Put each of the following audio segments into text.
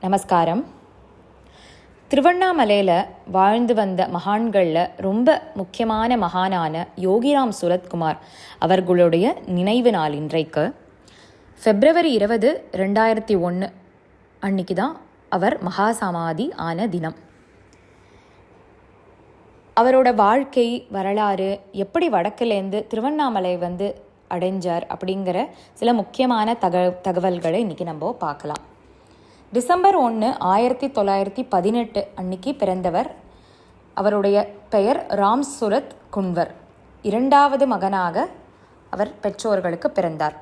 நமஸ்காரம். திருவண்ணாமலையில் வாழ்ந்து வந்த மகான்களில் ரொம்ப முக்கியமான மகானான யோகிராம் சுரத்குமார் அவர்களுடைய நினைவு நாள் இன்றைக்கு February 20, 2001 அன்னைக்கு தான் அவர் மகாசமாதி ஆன தினம். அவரோட வாழ்க்கை வரலாறு, எப்படி வடக்குலேருந்து திருவண்ணாமலை அடைஞ்சார் அப்படிங்கிற சில முக்கியமான தகவல்களை இன்றைக்கி நம்ம பார்க்கலாம். December 1, 1918 அன்னைக்கு பிறந்தவர். அவருடைய பெயர் ராம் சுரத் குன்வர். இரண்டாவது மகனாக அவர் பெற்றோர்களுக்கு பிறந்தார்.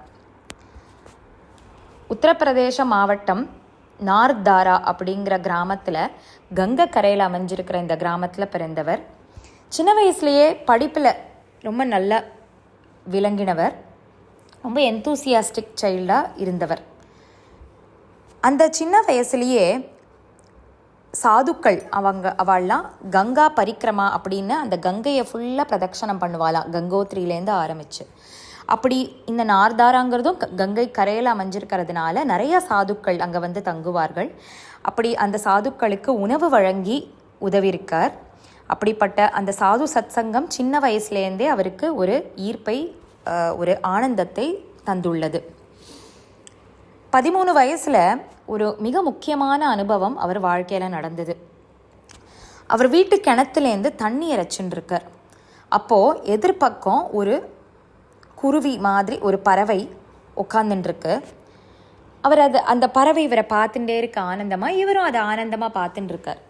உத்தரப்பிரதேச மாவட்டம் நார்தாரா அப்படிங்கிற கிராமத்தில் கங்கை கரையில் அமைஞ்சிருக்கிற இந்த கிராமத்தில் பிறந்தவர். சின்ன வயசுலேயே படிப்பில் ரொம்ப நல்ல விளங்கினவர், ரொம்ப எந்தூசியாஸ்டிக் சைல்டாக இருந்தவர். அந்த சின்ன வயசுலேயே சாதுக்கள் அவள்லாம் கங்கா பரிக்கிரமா அப்படின்னு அந்த கங்கையை ஃபுல்லாக பிரதட்சணம் பண்ணுவாளாம், கங்கோத்ரியிலேருந்து ஆரம்பித்து. அப்படி இந்த நார்தாராங்கிறதும் கங்கை கரையில் அமைஞ்சிருக்கிறதுனால நிறைய சாதுக்கள் அங்கே தங்குவார்கள். அப்படி அந்த சாதுக்களுக்கு உணவு வழங்கி உதவியிருக்கார். அப்படிப்பட்ட அந்த சாது சத்சங்கம் சின்ன வயசுலேருந்தே அவருக்கு ஒரு ஈர்ப்பை, ஒரு ஆனந்தத்தை தந்துள்ளது. 13 வயசில் ஒரு மிக முக்கியமான அனுபவம் அவர் வாழ்க்கையில் நடந்தது. அவர் வீட்டு கிணத்துலேருந்து தண்ணி இறைச்சுருக்கார். அப்போது எதிர்பக்கம் ஒரு குருவி மாதிரி ஒரு பறவை உட்காந்துட்டுருக்கு. அவர் அந்த பறவை இவரை பார்த்துட்டே இருக்க ஆனந்தமாக, இவரும் அதை ஆனந்தமாக பார்த்துட்டுருக்கார்.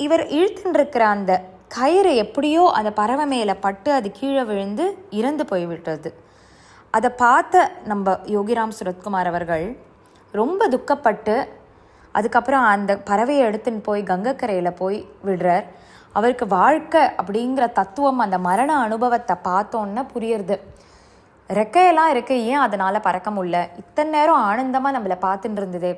இவர் இழுத்துட்டுருக்கிற அந்த கயிறு எப்படியோ அந்த பறவை மேலே பட்டு அது கீழே விழுந்து இறந்து போய்விட்டது. அதை பார்த்த நம்ம யோகிராம் சுரத்குமார் அவர்கள் ரொம்ப துக்கப்பட்டு அதுக்கப்புறம் அந்த பறவையை எடுத்துன்னு போய் கங்கைக்கரையில் போய் விடுறார். அவருக்கு வாழ்க்கை அப்படிங்கிற தத்துவம், அந்த மரண அனுபவத்தை பார்த்தோன்னே புரியுறது. ரெக்கையெல்லாம் இருக்க, ஏன் அதனால் பறக்க முடியல? இத்தனை நேரம் ஆனந்தமாக நம்மளை பார்த்துட்டு இருந்தது,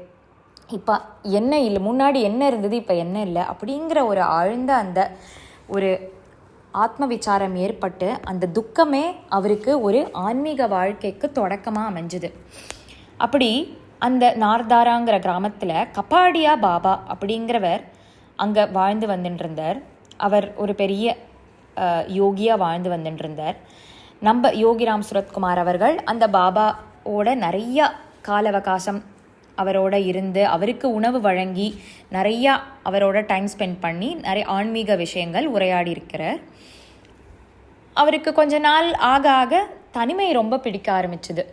இப்போ என்ன இல்லை, முன்னாடி என்ன இருந்தது இப்போ என்ன இல்லை அப்படிங்கிற ஒரு ஆழ்ந்த அந்த ஒரு ஆத்ம விசாரம் ஏற்பட்டு அந்த துக்கமே அவருக்கு ஒரு ஆன்மீக வாழ்க்கைக்கு தொடக்கமாக அமைஞ்சுது. அப்படி அந்த நார்தாராங்கிற கிராமத்தில் கபாடியா பாபா அப்படிங்கிறவர் அங்கே வாழ்ந்து வந்துட்டுருந்தார். அவர் ஒரு பெரிய யோகியாக வாழ்ந்து வந்துட்டுருந்தார். நம்ம யோகிராம் சுரத்குமார் அவர்கள் அந்த பாபாவோட நிறையா கால அவகாசம் அவரோட இருந்து அவருக்கு உணவு வழங்கி நிறையா அவரோட டைம் ஸ்பெண்ட் பண்ணி நிறைய ஆன்மீக விஷயங்கள் உரையாடி இருக்கிறார். அவருக்கு கொஞ்ச நாள் ஆக ஆக தனிமை ரொம்ப பிடிக்க ஆரம்பிச்சுது.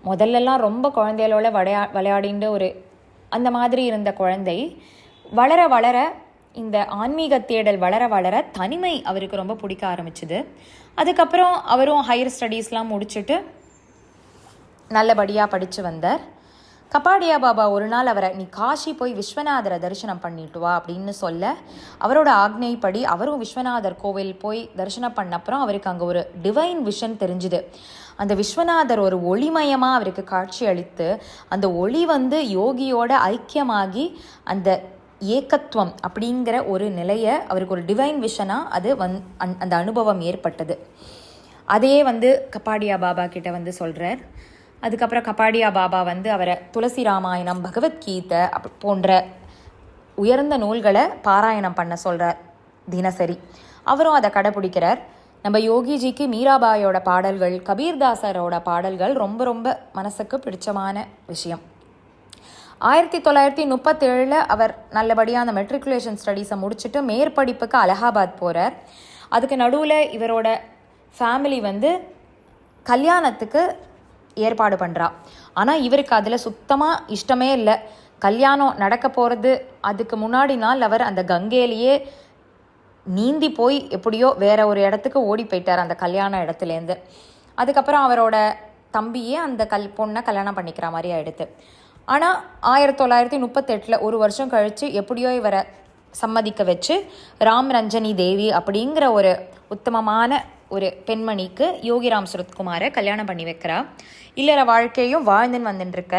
முதல்லலாம் ரொம்ப குழந்தைகளோட விளையாடின்ற ஒரு அந்த மாதிரி இருந்த குழந்தை வளர வளர, இந்த ஆன்மீக தேடல் வளர வளர தனிமை அவருக்கு ரொம்ப பிடிக்க ஆரம்பிச்சுது. அதுக்கப்புறம் அவரும் ஹையர் ஸ்டடீஸ்லாம் முடிச்சுட்டு நல்லபடியாக படித்து வந்தார். கபாடியா பாபா ஒரு நாள் அவரை, நீ காஷி போய் விஸ்வநாதரை தரிசனம் பண்ணிட்டு வா அப்படின்னு சொல்ல, அவரோட ஆக்ஞைப்படி அவரும் விஸ்வநாதர் கோவில் போய் தரிசனம் பண்ண அப்புறம் அவருக்கு அங்கே ஒரு டிவைன் விஷன் தெரிஞ்சுது. அந்த விஸ்வநாதர் ஒரு ஒளிமயமாக அவருக்கு காட்சி அளித்து அந்த ஒளி யோகியோட ஐக்கியமாகி அந்த ஏகத்துவம் அப்படிங்கிற ஒரு நிலையை அவருக்கு ஒரு டிவைன் விஷனாக அது அந்த அனுபவம் ஏற்பட்டது. அதையே கபாடியா பாபா கிட்ட சொல்கிறார். அதுக்கப்புறம் கபாடியா பாபா அவரை துளசி ராமாயணம், பகவத்கீதை போன்ற உயர்ந்த நூல்களை பாராயணம் பண்ண சொல்கிறார் தினசரி. அவரும் அதை கடைப்பிடிக்கிறார். நம்ம யோகிஜிக்கு மீராபாயோட பாடல்கள், கபீர்தாசரோட பாடல்கள் ரொம்ப ரொம்ப மனசுக்கு பிடிச்சமான விஷயம். 1937 அவர் நல்லபடியாக அந்த மெட்ரிகுலேஷன் ஸ்டடீஸை முடிச்சுட்டு மேற்படிப்புக்கு அலகாபாத் போகிறார். அதுக்கு நடுவில் இவரோட ஃபேமிலி கல்யாணத்துக்கு ஏற்பாடு பண்ணுறா. ஆனால் இவருக்கு அதில் சுத்தமாக இஷ்டமே இல்லை. கல்யாணம் நடக்க போகிறது அதுக்கு முன்னாடி நாள் அவர் அந்த கங்கையிலேயே நீந்தி போய் எப்படியோ வேற ஒரு இடத்துக்கு ஓடி போயிட்டார் அந்த கல்யாண இடத்துலேருந்து. அதுக்கப்புறம் அவரோட தம்பியே அந்த பொண்ணை கல்யாணம் பண்ணிக்கிற மாதிரி ஆகிடுது. ஆனால் 1938 ஒரு வருஷம் கழித்து எப்படியோ இவரை சம்மதிக்க வச்சு ராம் ரஞ்சனி தேவி அப்படிங்கிற ஒரு உத்தமமான ஒரு பெண்மணிக்கு யோகிராம் சுரத்குமாரை கல்யாணம் பண்ணி வைக்கிறா. இல்லற வாழ்க்கையும் வாழ்ந்துன்னு வந்துட்டுருக்க.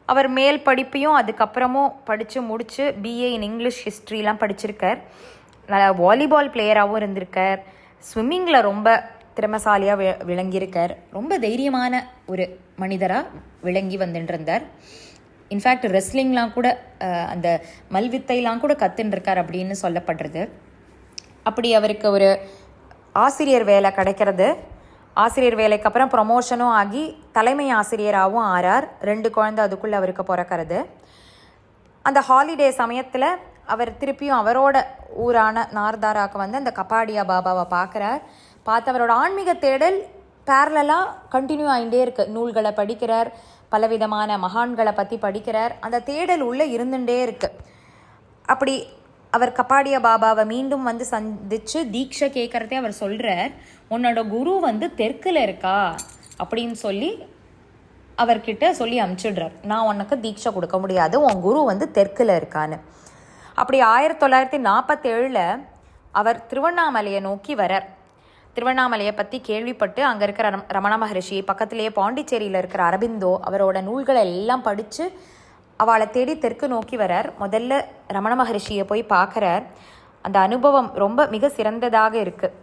அவர் மேல் படிப்பையும் அதுக்கப்புறமும் படித்து முடித்து பிஏ இன் இங்கிலீஷ் ஹிஸ்ட்ரிலாம் படிச்சிருக்கார். வாலிபால் பிளேயராகவும் இருந்திருக்கார். ஸ்விம்மிங்கில் ரொம்ப திறமசாலியாக விளங்கியிருக்கார். ரொம்ப தைரியமான ஒரு மனிதராக விளங்கி வந்துட்டுருந்தார். இன்ஃபேக்ட் ரெஸ்லிங்லாம் கூட அந்த மல்வித்தைலாம் கூட கற்றுன்னு அப்படின்னு சொல்லப்படுறது. அப்படி அவருக்கு ஒரு ஆசிரியர் வேலை கிடைக்கிறது. ஆசிரியர் வேலைக்கு அப்புறம் ப்ரொமோஷனும் ஆகி தலைமை ஆசிரியராகவும் ஆறார். 2 குழந்தை அதுக்குள்ளே அவருக்கு பிறக்கிறது. அந்த ஹாலிடே சமயத்தில் அவர் திருப்பியும் அவரோட ஊரான நார்தாராக்கு வந்து அந்த கபாடியா பாபாவை பார்க்குறார். பார்த்து அவரோட ஆன்மீக தேடல் பேரலாக கண்டினியூ ஆகிட்டே இருக்குது. நூல்களை படிக்கிறார், பலவிதமான மகான்களை பற்றி படிக்கிறார். அந்த தேடல் உள்ளே இருந்துகிட்டே இருக்குது. அப்படி அவர் கபாடியா பாபாவை மீண்டும் வந்து சந்தித்து தீட்சை கேட்குறதே அவர் சொல்கிறார். உன்னோட குரு வந்து தெற்கில் இருக்கா அப்படின்னு சொல்லி அவர்கிட்ட சொல்லி அனுப்பிச்சிடுறார். நான் உனக்கு தீட்சை கொடுக்க முடியாது, உன் குரு வந்து தெற்கில் இருக்கான்னு. அப்படி 1947 அவர் திருவண்ணாமலையை நோக்கி வரார். திருவண்ணாமலையை பற்றி கேள்விப்பட்டு அங்கே இருக்கிற ரமண மகரிஷி, பக்கத்திலேயே பாண்டிச்சேரியில் இருக்கிற அரபிந்தோ, அவரோட நூல்களை எல்லாம் படித்து அவளை தேடி தெற்கு நோக்கி வரார். முதல்ல ரமண மகரிஷியை போய் பார்க்குறார். அந்த அனுபவம் ரொம்ப மிக சிறந்ததாக இருக்குது.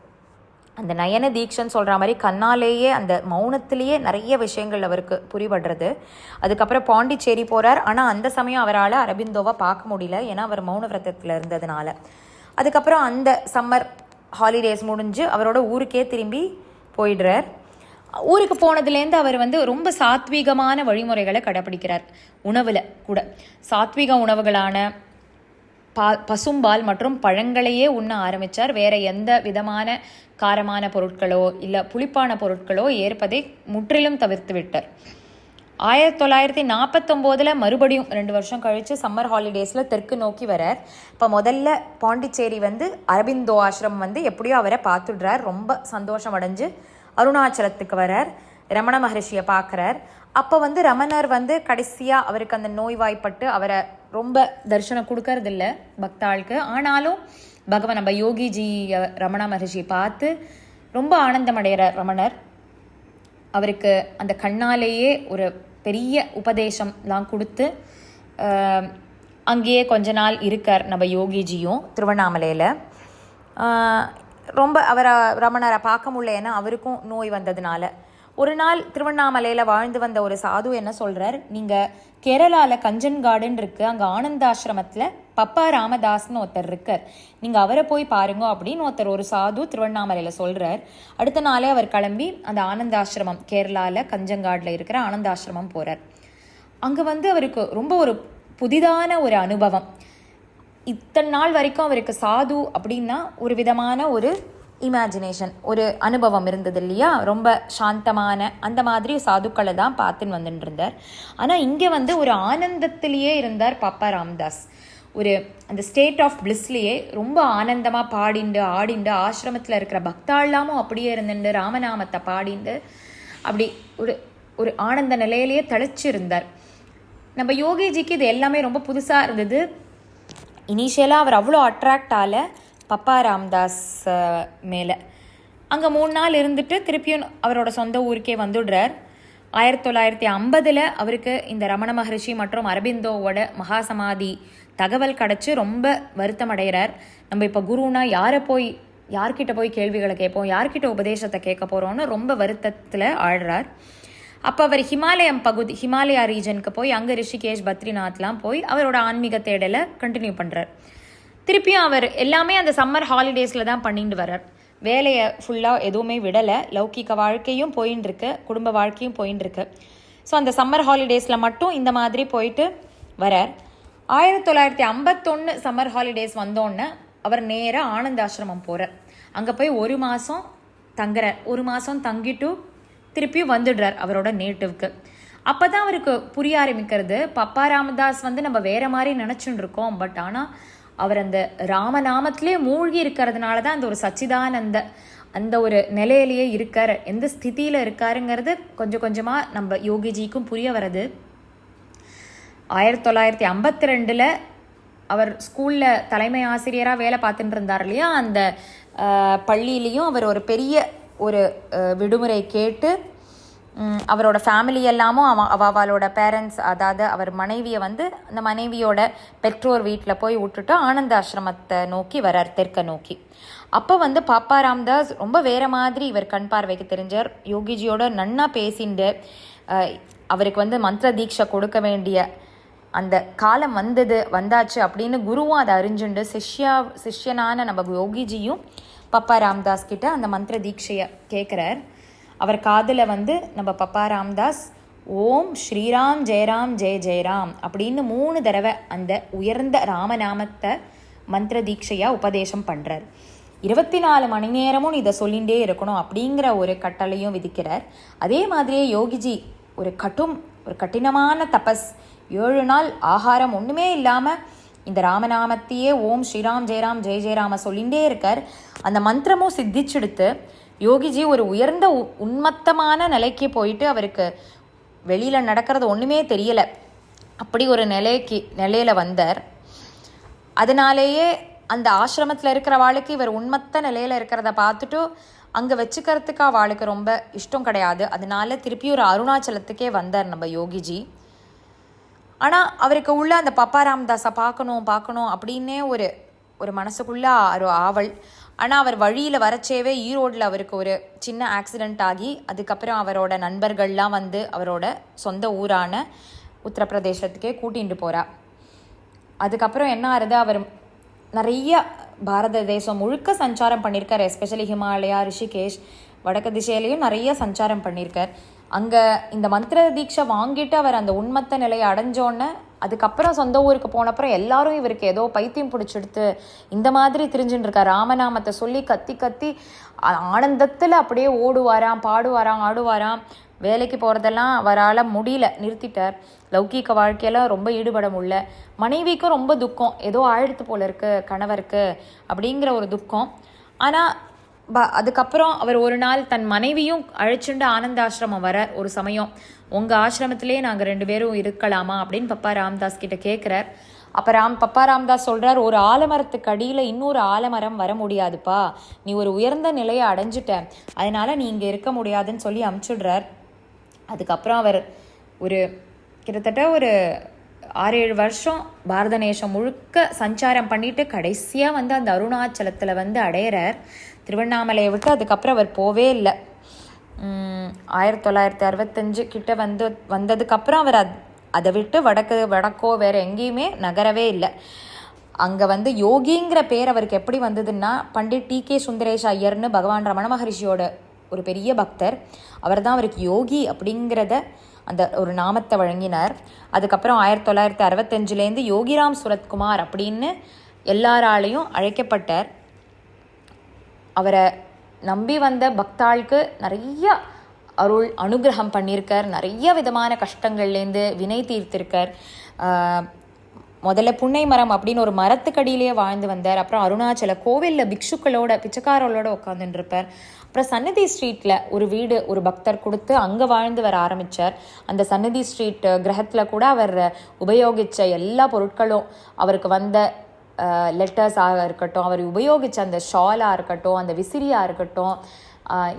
அந்த நயன தீட்சைன்னு சொல்கிற மாதிரி கண்ணாலேயே அந்த மௌனத்திலேயே நிறைய விஷயங்கள் அவருக்கு புரிபடுறது. அதுக்கப்புறம் பாண்டிச்சேரி போகிறார். ஆனால் அந்த சமயம் அவரால் அரபிந்தோவை பார்க்க முடியல, ஏன்னா அவர் மௌன விரதத்தில் இருந்ததுனால. அதுக்கப்புறம் அந்த சம்மர் ஹாலிடேஸ் முடிஞ்சு அவரோட ஊருக்கே திரும்பி போயிடுறார். ஊருக்கு போனதுலேருந்து அவர் வந்து ரொம்ப சாத்வீகமான வழிமுறைகளை கடைப்பிடிக்கிறார். உணவில் கூட சாத்வீக உணவுகளான பசும்பால் மற்றும் பழங்களையே உண்ண ஆரம்பித்தார். வேறு எந்த விதமான காரமான பொருட்களோ இல்லை புளிப்பான பொருட்களோ ஏற்பதை முற்றிலும் தவிர்த்து விட்டார். 1949 மறுபடியும் 2 வருஷம் கழித்து சம்மர் ஹாலிடேஸில் தெற்கு நோக்கி வரார். இப்போ முதல்ல பாண்டிச்சேரி வந்து அரபிந்தோ ஆசிரமம் வந்து எப்படியோ அவரை பார்த்துடுறார். ரொம்ப சந்தோஷம் அடைஞ்சு அருணாச்சலத்துக்கு வரார். ரமண மகரிஷியை பார்க்குறார். அப்போ வந்து ரமணர் வந்து கடைசியாக அவருக்கு அந்த நோய்வாய்ப்பட்டு அவரை ரொம்ப தரிசனம் கொடுக்கறதில்ல பக்தாளுக்கு. ஆனாலும் பகவான் நம்ம யோகிஜி ரமண மகரிஷியை பார்த்து ரொம்ப ஆனந்தம் அடைகிறார் ரமணர். அவருக்கு அந்த கண்ணாலேயே ஒரு பெரிய உபதேசம்லாம் கொடுத்து அங்கேயே கொஞ்ச நாள் இருக்கார் நம்ம யோகிஜியும் திருவண்ணாமலையில். ரொம்ப அவரை ரமணரை பார்க்க முடியல, ஏன்னா அவருக்கும் நோய் வந்ததுனால. ஒரு நாள் திருவண்ணாமலையில் வாழ்ந்து வந்த ஒரு சாது என்ன சொல்கிறார், நீங்கள் கேரளாவில் கஞ்சன்காடுன்னு இருக்குது, அங்கே ஆனந்தாசிரமத்தில் பப்பா ராமதாஸ்னு ஒருத்தர் இருக்கார், நீங்கள் அவரை போய் பாருங்க அப்படின்னு ஒரு சாது திருவண்ணாமலையில் சொல்கிறார். அடுத்த நாளே அவர் கிளம்பி அந்த ஆனந்தாசிரமம் கேரளாவில் கஞ்சங்காடில் இருக்கிற ஆனந்தாசிரமம் போகிறார். அங்கே வந்து அவருக்கு ரொம்ப ஒரு புதிதான ஒரு அனுபவம். இத்தனை நாள் வரைக்கும் அவருக்கு சாது அப்படின்னா ஒரு விதமான ஒரு இமேஜினேஷன், ஒரு அனுபவம் இருந்தது இல்லையா, ரொம்ப சாந்தமான அந்த மாதிரி சாதுக்களை தான் பார்த்துன்னு வந்துட்டு இருந்தார். ஆனால் இங்கே வந்து ஒரு ஆனந்தத்திலேயே இருந்தார் பாப்பா ராமதாஸ். ஒரு அந்த ஸ்டேட் ஆஃப் பிளிஸ்லேயே ரொம்ப ஆனந்தமாக பாடிண்டு ஆடிண்டு, ஆசிரமத்தில் இருக்கிற பக்தாளாமும் அப்படியே இருந்துட்டு ராமநாமத்தை பாடிண்டு அப்படி ஒரு ஒரு ஆனந்த நிலையிலேயே தழைச்சிருந்தார். நம்ம யோகிஜிக்கு இது எல்லாமே ரொம்ப புதுசாக இருந்தது. இனிஷியலாக அவர் அவ்வளோ அட்ராக்ட் ஆகலை பப்பா ராமதாஸ் மேலே. அங்கே 3 நாள் இருந்துட்டு திருப்பியும் அவரோட சொந்த ஊருக்கே வந்துடுறார். 1950 அவருக்கு இந்த ரமண மகரிஷி மற்றும் அரபிந்தோவோட மகாசமாதி தகவல் கிடச்சி ரொம்ப வருத்தம் அடைகிறார். நம்ம இப்போ குருனா யார்கிட்ட போய் கேள்விகளை கேட்போம், யார்கிட்ட உபதேசத்தை கேட்க போகிறோன்னு ரொம்ப வருத்தத்தில் ஆழ்றார். அப்போ அவர் ஹிமாலயா ரீஜனுக்கு போய் அங்கே ரிஷிகேஷ் பத்ரிநாத்லாம் போய் அவரோட ஆன்மீக தேடலை கண்டினியூ பண்ணுறார். திருப்பியும் அவர் எல்லாமே அந்த சம்மர் ஹாலிடேஸில் தான் பண்ணிட்டு வர்றார். வேலையை ஃபுல்லாக எதுவுமே விடலை. லௌகிக வாழ்க்கையும் போயின்னு இருக்கு, குடும்ப வாழ்க்கையும் போயின்னு இருக்கு. ஸோ அந்த சம்மர் ஹாலிடேஸில் மட்டும் இந்த மாதிரி போயிட்டு வரார். 1951 சம்மர் ஹாலிடேஸ் வந்தோடனே அவர் நேராக ஆனந்தாசிரமம் போகிறார். அங்கே போய் 1 மாதம் தங்குறார். 1 மாதம் தங்கிட்டு திருப்பியும் வந்துடுறார் அவரோட நேட்டிவ்க்கு. அப்போ தான் அவருக்கு புரிய ஆரம்பிக்கிறது, பப்பா ராமதாஸ் வந்து நம்ம வேறு மாதிரி நினச்சின்னு இருக்கோம், பட் ஆனால் அவர் அந்த ராமநாமத்திலே மூழ்கி இருக்கிறதுனால தான் அந்த ஒரு சச்சிதானந்த அந்த ஒரு நிலையிலேயே இருக்கார், எந்த ஸ்திதியில் இருக்காருங்கிறது கொஞ்சம் கொஞ்சமாக நம்ம யோகிஜிக்கும் புரிய வருது. 1952 அவர் ஸ்கூலில் தலைமை ஆசிரியராக வேலை பார்த்துட்டு இருந்தார் இல்லையா, அந்த பள்ளியிலையும் அவர் ஒரு பெரிய ஒரு விடுமுறை கேட்டு அவரோட ஃபேமிலி எல்லாமும் அவளோட பேரண்ட்ஸ், அதாவது அவர் மனைவியை வந்து அந்த மனைவியோட பெற்றோர் வீட்டில் போய் விட்டுட்டு ஆனந்தாசிரமத்தை நோக்கி வரார், தெற்க நோக்கி. அப்போ வந்து பாப்பா ராமதாஸ் ரொம்ப வேறு மாதிரி இவர் கண் பார்வைக்கு தெரிஞ்சார். யோகிஜியோட நன்னா பேசிண்டு அவருக்கு வந்து மந்திர தீட்சை கொடுக்க வேண்டிய அந்த காலம் வந்தாச்சு அப்படின்னு குருவும் அதை அறிஞ்சுண்டு சிஷ்யனான நம்ம யோகிஜியும் பப்பா ராம்தாஸ் கிட்ட அந்த மந்திர தீட்சையை கேட்குறார். அவர் காதில் நம்ம பப்பா ராம்தாஸ் ஓம் ஸ்ரீராம் ஜெயராம் ஜெய ஜெயராம் அப்படின்னு 3 தடவை அந்த உயர்ந்த ராமநாமத்தை மந்திர தீட்சையாக உபதேசம் பண்ணுறார். 24 மணி நேரமும் இதை சொல்லிகிட்டே இருக்கணும் அப்படிங்கிற ஒரு கட்டளையும் விதிக்கிறார். அதே மாதிரியே யோகிஜி ஒரு கடினமான தபஸ், 7 நாள் ஆகாரம் ஒன்றுமே இல்லாமல் இந்த ராமநாமத்தையே ஓம் ஸ்ரீராம் ஜெயராம் ஜெய ஜெயராம சொல்லிகிட்டே இருக்கார். அந்த மந்திரமும் சித்திச்செடுத்து யோகிஜி ஒரு உயர்ந்த உன்மத்தமான நிலைக்கு போயிட்டு அவருக்கு வெளியில் நடக்கிறது ஒன்றுமே தெரியலை, அப்படி ஒரு நிலையில் வந்தார். அதனாலேயே அந்த ஆசிரமத்தில் இருக்கிற வாளுக்கு இவர் உண்மத்த நிலையில் இருக்கிறத பார்த்துட்டு அங்கே வச்சுக்கிறதுக்கு அவளுக்கு ரொம்ப இஷ்டம் கிடையாது. அதனால திருப்பி ஒரு அருணாச்சலத்துக்கே வந்தார் நம்ம யோகிஜி. ஆனால் அவருக்கு உள்ள அந்த பப்பா ராம்தாஸை பார்க்கணும் அப்படின்னே ஒரு மனசுக்குள்ள ஒரு ஆவல். ஆனால் அவர் வழியில் வரச்சேவே ஈரோடில் அவருக்கு ஒரு சின்ன ஆக்சிடெண்ட் ஆகி அதுக்கப்புறம் அவரோட நண்பர்கள்லாம் அவரோட சொந்த ஊரான உத்தரப்பிரதேசத்துக்கே கூட்டிகிட்டு போகிறார். அதுக்கப்புறம் என்ன ஆறுது, அவர் நிறைய பாரத தேசம் முழுக்க சஞ்சாரம் பண்ணியிருக்கார். எஸ்பெஷலி ஹிமாலயா, ரிஷிகேஷ், வடக்கு திசையிலையும் நிறைய சஞ்சாரம் பண்ணியிருக்கார். அங்கே இந்த மந்திர தீட்சை வாங்கிட்டு அவர் அந்த உண்மத்த நிலையை அடைஞ்சோன்னே அதுக்கப்புறம் சொந்த ஊருக்கு போனப்புறம் எல்லாரும் இவருக்கு ஏதோ பைத்தியம் பிடிச்செடுத்து இந்த மாதிரி திரிஞ்சுட்டு இருக்கார். ராமநாமத்தை சொல்லி கத்தி ஆனந்தத்தில் அப்படியே ஓடுவாராம், பாடுவாராம், ஆடுவாராம். வேலைக்கு போகிறதெல்லாம் அவரால் முடியல, நிறுத்திட்டார். லௌகீக வாழ்க்கையில் ரொம்ப ஈடுபட முடியல. மனைவிக்கும் ரொம்ப துக்கம், ஏதோ ஆழ்த்து போல இருக்கு கணவருக்கு அப்படிங்கிற ஒரு துக்கம். ஆனால் அதுக்கப்புறம் அவர் ஒரு நாள் தன் மனைவியும் அழைச்சுண்டு ஆனந்த ஆசிரமம் வர ஒரு சமயம், உங்கள் ஆசிரமத்திலே நாங்கள் 2 பேரும் இருக்கலாமா அப்படின்னு பப்பா ராம்தாஸ் கிட்ட கேட்குறார். அப்போ பப்பா ராம்தாஸ் சொல்கிறார், ஒரு ஆலமரத்துக்கு அடியில் இன்னொரு ஆலமரம் வர முடியாதுப்பா, நீ ஒரு உயர்ந்த நிலையை அடைஞ்சிட்ட, அதனால் நீ இங்கே இருக்க முடியாதுன்னு சொல்லி அமுச்சுடுறார். அதுக்கப்புறம் அவர் கிட்டத்தட்ட ஒரு 6-7 வருஷம் பாரத தேசம் முழுக்க சஞ்சாரம் பண்ணிட்டு கடைசியாக அந்த அருணாச்சலத்தில் அடையிறார், திருவண்ணாமலையை விட்டு. அதுக்கப்புறம் அவர் போவே இல்லை. 1965 கிட்ட வந்ததுக்கப்புறம் அவர் அதை விட்டு வடக்கோ வேறு எங்கேயுமே நகரவே இல்லை. அங்கே யோகிங்கிற பேர் அவருக்கு எப்படி வந்ததுன்னா, பண்டிட் டி.கே. சுந்தரேஷ் ஐயர்னு பகவான் ரமண மகரிஷியோட ஒரு பெரிய பக்தர், அவர் தான் அவருக்கு யோகி அப்படிங்கிறத அந்த ஒரு நாமத்தை வழங்கினார். அதுக்கப்புறம் 1965 யோகிராம் சுரத்குமார் அப்படின்னு எல்லாராலையும் அழைக்கப்பட்டார். அவரை நம்பி வந்த பக்தாளுக்கு நிறைய அனுகிரகம் பண்ணியிருக்கார். நிறைய விதமான கஷ்டங்கள்லேருந்து வினை தீர்த்திருக்கார். முதல்ல புன்னை மரம் அப்படின்னு ஒரு மரத்துக்கடியிலேயே வாழ்ந்து வந்தார். அப்புறம் அருணாச்சல கோவிலில் பிக்ஷுக்களோட பிச்சைக்காரோட உட்காந்துட்டு இருப்பார். அப்புறம் சன்னதி ஸ்ட்ரீட்டில் ஒரு வீடு ஒரு பக்தர் கொடுத்து அங்கே வாழ்ந்து வர ஆரம்பித்தார். அந்த சன்னதி ஸ்ட்ரீட் கிரகத்தில் கூட அவர் உபயோகித்த எல்லா பொருட்களும், அவருக்கு வந்த லெட்டர்ஸாக இருக்கட்டும், அவர் உபயோகித்த அந்த ஷாலாக இருக்கட்டும், அந்த விசிறியாக இருக்கட்டும்,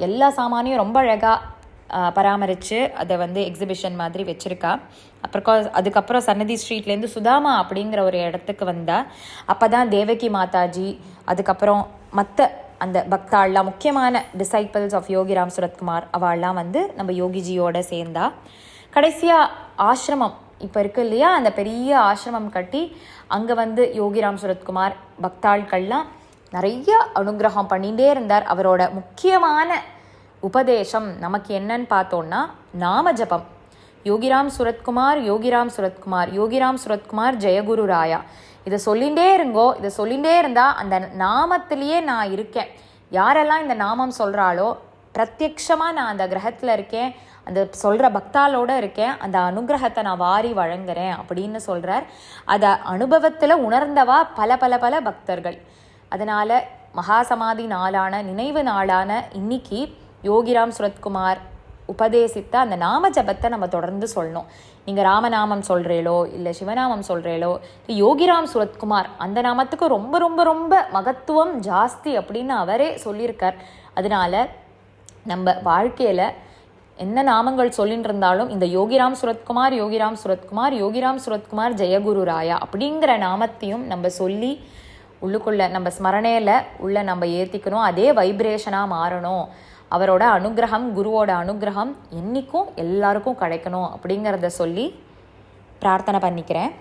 எல்லா சாமானியும் ரொம்ப அழகாக பராமரித்து அதை எக்ஸிபிஷன் மாதிரி வச்சுருக்கா. அதுக்கப்புறம் சன்னதி ஸ்ட்ரீட்லேருந்து சுதாமா அப்படிங்கிற ஒரு இடத்துக்கு வந்தால் அப்போ தான் தேவகி மாதாஜி, அதுக்கப்புறம் மற்ற அந்த பக்தாள்லாம் முக்கியமான டிசைபிள்ஸ் ஆஃப் யோகிராம் சுரத்குமார் அவள்லாம் நம்ம யோகிஜியோட சேர்ந்தா. கடைசியாக ஆசிரமம் இப்போ இருக்கு இல்லையா, அந்த பெரிய ஆசிரமம் கட்டி அங்கே யோகிராம் சுரத்குமார் பக்தாள்கள்லாம் நிறைய அனுகிரகம் பண்ணிகிட்டே இருந்தார். அவரோட முக்கியமான உபதேசம் நமக்கு என்னன்னு பார்த்தோன்னா நாம ஜபம். யோகிராம் சுரத்குமார், யோகிராம் சுரத்குமார், யோகிராம் சுரத்குமார் ஜெயகுரு ராயா, இதை சொல்லிகிட்டே இருந்தால் அந்த நாமத்திலேயே நான் இருக்கேன். யாரெல்லாம் இந்த நாமம் சொல்கிறாளோ பிரத்யக்ஷமாக நான் அந்த கிரகத்தில் இருக்கேன், அந்த சொல்கிற பக்தாலோடு இருக்கேன், அந்த அனுகிரகத்தை நான் வாரி வழங்குறேன் அப்படின்னு சொல்கிறார். அதை அனுபவத்தில் உணர்ந்தவா பல பல பல பக்தர்கள். அதனால் மகாசமாதி நாளான நினைவு நாளான இன்னைக்கு யோகிராம் சுரத்குமார் உபதேசித்த அந்த நாம ஜபத்தை நம்ம தொடர்ந்து சொல்லணும். நீங்கள் ராமநாமம் சொல்கிறீளோ இல்லை சிவநாமம் சொல்கிறீளோ யோகிராம் சுரத்குமார் அந்த நாமத்துக்கு ரொம்ப ரொம்ப ரொம்ப மகத்துவம் ஜாஸ்தி அப்படின்னு அவரே சொல்லியிருக்கார். அதனால் நம்ம வாழ்க்கையில் என்ன நாமங்கள் சொல்லிட்டு இருந்தாலும் இந்த யோகிராம் சுரத்குமார், யோகிராம் சுரத்குமார், யோகிராம் சுரத்குமார் ஜெயகுரு ராயா அப்படிங்கிற நாமத்தையும் நம்ம சொல்லி உள்ளுக்குள்ளே நம்ம ஸ்மரணையில் உள்ள நம்ம ஏற்றிக்கணும். அதே வைப்ரேஷனாக மாறணும். அவரோட அனுகிரகம், குருவோட அனுகிரகம் என்றைக்கும் எல்லாருக்கும் கிடைக்கணும் அப்படிங்கிறத சொல்லி பிரார்த்தனை பண்ணிக்கிறேன்.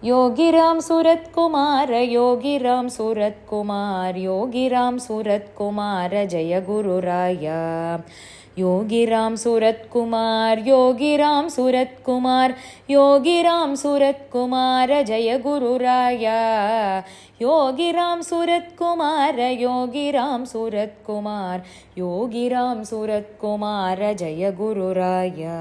योगिराम सूरत कुमार, योगिराम सूरत कुमार, योगिराम सूरत कुमार जय गुरुराया। योगिराम सूरत कुमार, योगिराम सूरत कुमार, योगिराम सूरत कुमार जय गुरुराया। योगिराम सूरत कुमार, योगिराम सूरत कुमार, योगिराम सूरत कुमार जय गुरुराया।